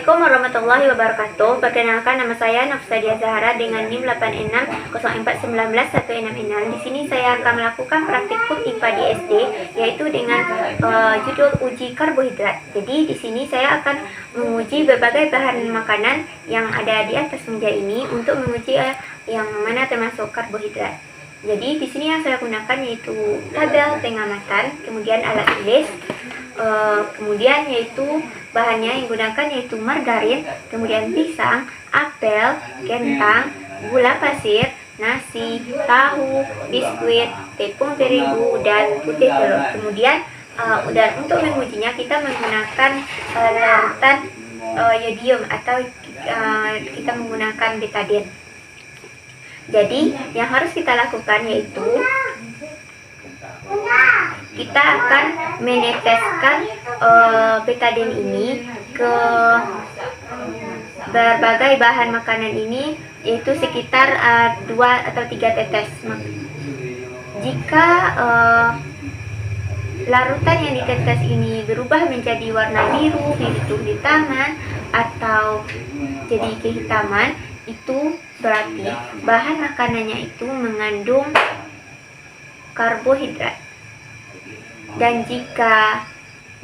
Assalamualaikum warahmatullahi wabarakatuh. Perkenalkan, nama saya Nafsadia Zahara dengan NIM 8604191666. Di sini saya akan melakukan praktikum IPA di SD, yaitu dengan judul uji karbohidrat. Jadi di sini saya akan menguji berbagai bahan makanan yang ada di atas meja ini untuk menguji yang mana termasuk karbohidrat. Jadi di sini yang saya gunakan yaitu tabel pengamatan, kemudian alat tulis, kemudian yaitu bahannya yang digunakan yaitu margarin, kemudian pisang, apel, kentang, gula pasir, nasi, tahu, biskuit, tepung terigu, dan putih telur. Kemudian dan untuk mengujinya kita menggunakan larutan yodium atau kita menggunakan betadine. Jadi yang harus kita lakukan yaitu kita akan meneteskan betadine ini ke berbagai bahan makanan ini, yaitu sekitar 2 atau 3 tetes. Jika larutan yang ditetes ini berubah menjadi warna biru, yaitu hitaman, atau jadi kehitaman, itu berarti bahan makanannya itu mengandung karbohidrat. Dan jika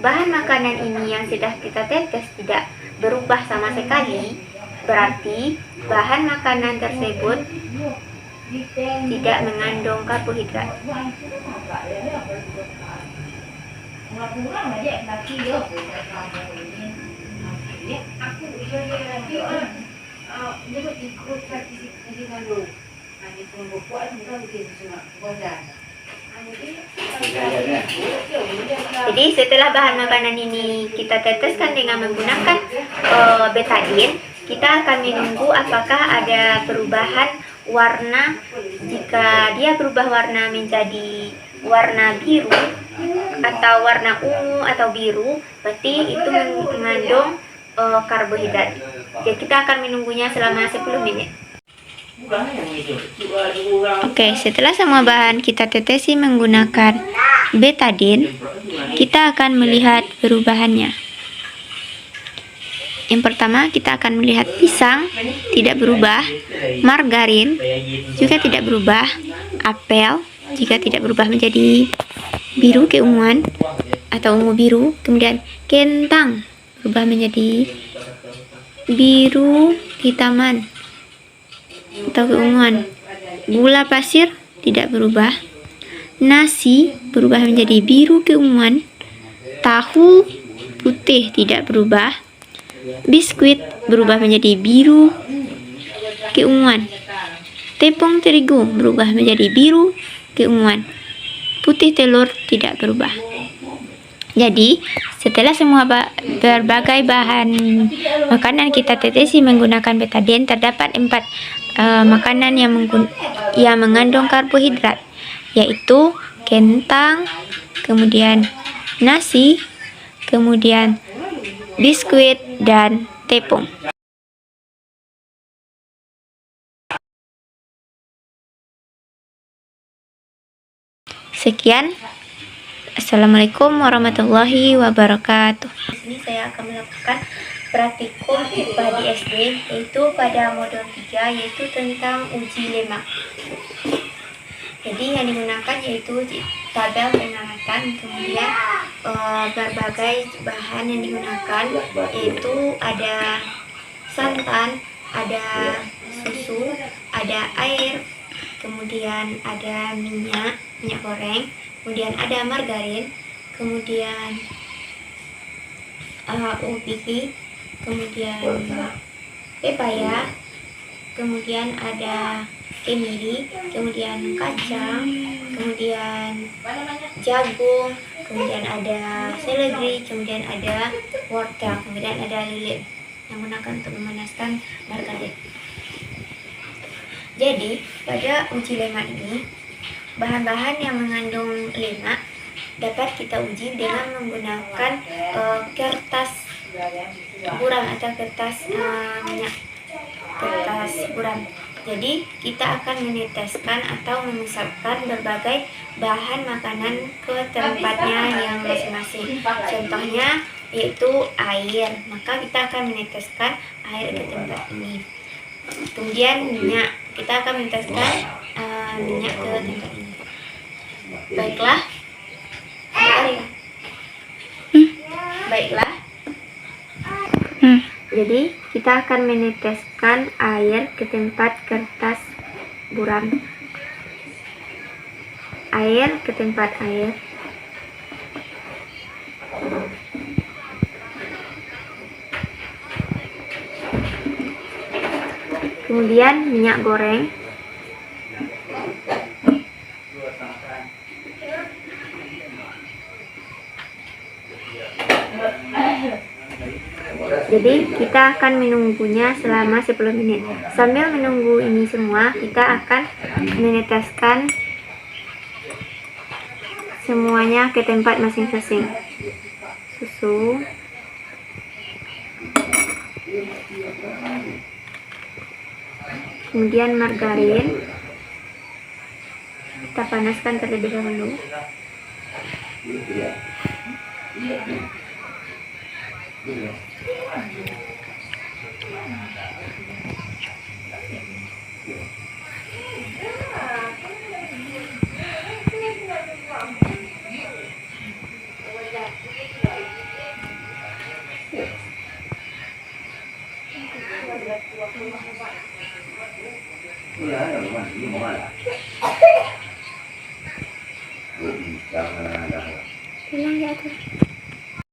bahan makanan ini yang sudah kita tetes tidak berubah sama sekali, berarti bahan makanan tersebut tidak mengandung karbohidrat. Jadi setelah bahan makanan ini kita teteskan dengan menggunakan betadine, kita akan menunggu apakah ada perubahan warna. Jika dia berubah warna menjadi warna biru atau warna ungu atau biru, berarti itu mengandung karbohidrat. Jadi kita akan menunggunya selama 10 menit. Oke, setelah semua bahan kita tetesi menggunakan betadine, kita akan melihat perubahannya. Yang pertama, kita akan melihat pisang tidak berubah, margarin juga tidak berubah, apel juga tidak berubah menjadi biru keunguan atau ungu biru, kemudian kentang berubah menjadi biru hitaman atau keunguan, gula pasir tidak berubah, nasi berubah menjadi biru keunguan, tahu putih tidak berubah, biskuit berubah menjadi biru keunguan, tepung terigu berubah menjadi biru keunguan, putih telur tidak berubah. Jadi setelah semua berbagai bahan makanan kita tetesi menggunakan betadine, terdapat 4 makanan yang mengandung karbohidrat, yaitu kentang, kemudian nasi, kemudian biskuit, dan tepung. Sekian. Assalamualaikum warahmatullahi wabarakatuh. Di sini saya akan melakukan praktikum IPA di SD, yaitu pada modul 3, yaitu tentang uji lemak. Jadi yang digunakan yaitu tabel pengamatan, kemudian berbagai bahan yang digunakan yaitu ada santan, ada susu, ada air, kemudian ada minyak goreng, kemudian ada margarin, kemudian ubi, kemudian pepaya, kemudian ada kemiri, kemudian kacang, kemudian jagung, kemudian ada seledri, kemudian ada wortel, kemudian ada lilin yang menggunakan untuk memanaskan margarin. Jadi pada uji lemak ini, bahan-bahan yang mengandung lemak dapat kita uji dengan menggunakan kertas buram atau kertas minyak, kertas buram. Jadi kita akan meneteskan atau memisahkan berbagai bahan makanan ke tempatnya yang masing-masing. Contohnya yaitu air. Maka kita akan meneteskan air ke tempat ini. Kemudian minyak, kita akan meneteskan minyak ke tempat ini. Baiklah. Baiklah. Jadi kita akan meneteskan air ke tempat kertas buram. Air ke tempat air. Kemudian minyak goreng. Jadi kita akan menunggunya selama 10 menit. Sambil menunggu ini semua, kita akan meneteskan semuanya ke tempat masing-masing. Susu, kemudian margarin, kita panaskan terlebih dahulu.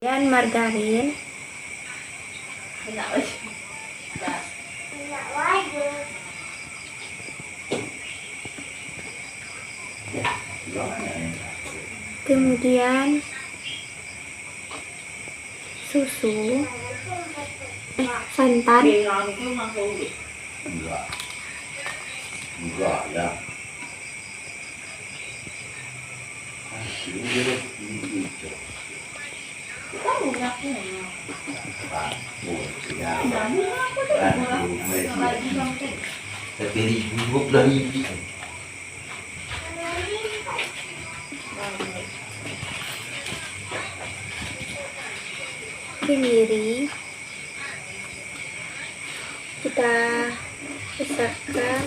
Dan margarin, kemudian susu, santan, Enggak ya. kemiri, kita pisahkan.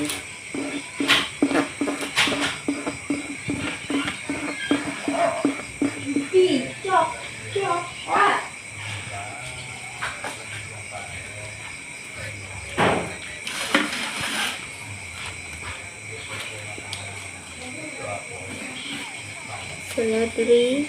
Seledri,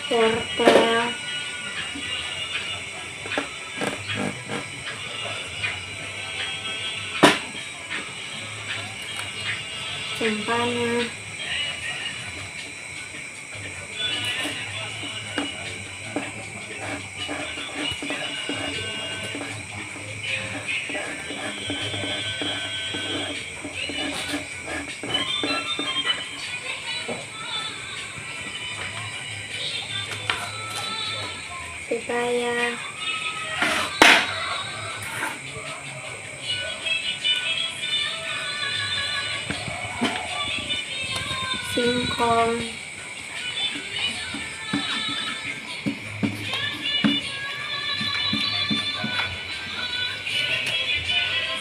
wortel, cempana, pepaya, singkong,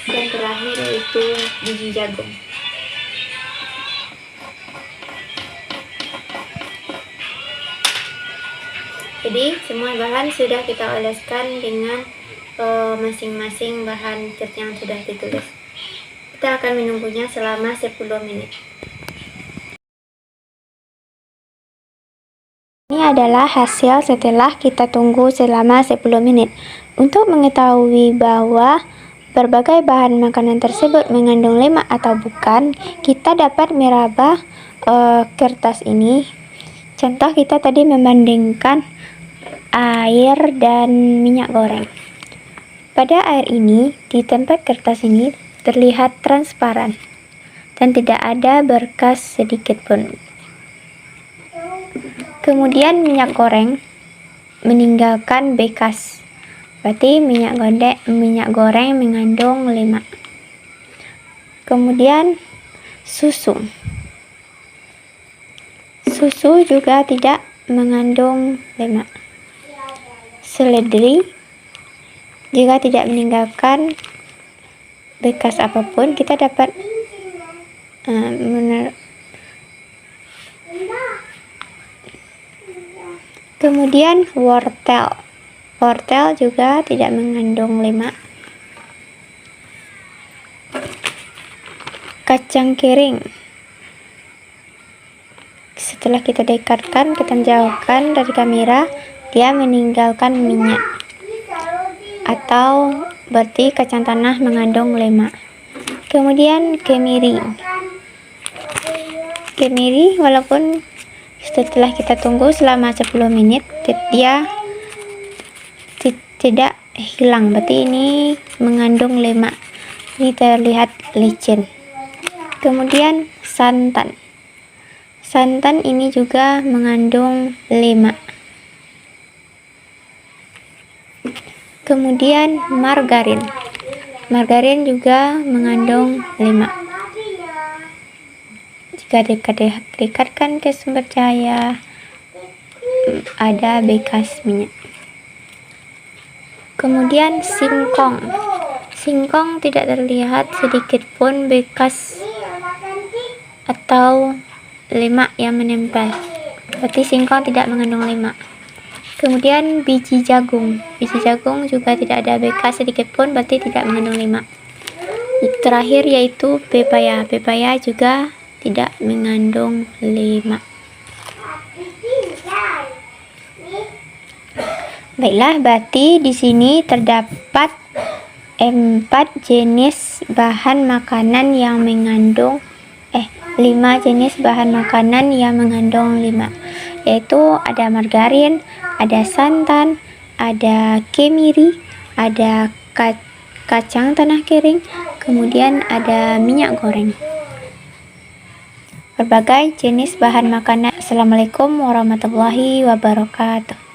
dan terakhir yaitu biji jagung. Jadi semua bahan sudah kita oleskan dengan masing-masing bahan yang sudah ditulis. Kita akan menunggunya selama 10 menit. Ini adalah hasil setelah kita tunggu selama 10 menit. Untuk mengetahui bahwa berbagai bahan makanan tersebut mengandung lemak atau bukan, kita dapat meraba kertas ini. Contoh, kita tadi membandingkan air dan minyak goreng. Pada air ini, di tempat kertas ini terlihat transparan dan tidak ada berkas sedikit pun. Kemudian minyak goreng meninggalkan bekas, berarti minyak goreng mengandung lemak. Kemudian susu. Susu juga tidak mengandung lemak. Seledri jika tidak meninggalkan bekas apapun, kita dapat kemudian wortel. Wortel juga tidak mengandung lemak. Kacang kering, setelah kita dekatkan, kita jauhkan dari kamera, dia meninggalkan minyak, atau berarti kacang tanah mengandung lemak. Kemudian kemiri. Kemiri walaupun setelah kita tunggu selama 10 menit, dia tidak hilang, berarti ini mengandung lemak. Ini terlihat licin. Kemudian santan. Santan ini juga mengandung lemak. Kemudian margarin. Margarin juga mengandung lemak. Jika dekatkan ke sumber cahaya, ada bekas minyak. Kemudian singkong. Singkong tidak terlihat sedikit pun bekas atau lemak yang menempel, berarti singkong tidak mengandung lemak. Kemudian biji jagung. Biji jagung juga tidak ada bekas sedikit pun, berarti tidak mengandung lemak. Terakhir yaitu pepaya. Pepaya juga tidak mengandung lemak. Baiklah, berarti di sini terdapat 4 jenis bahan makanan yang mengandung 5 jenis bahan makanan yang mengandung lemak, yaitu ada margarin, ada santan, ada kemiri, ada kacang tanah kering, kemudian ada minyak goreng. Berbagai jenis bahan makanan. Assalamualaikum warahmatullahi wabarakatuh.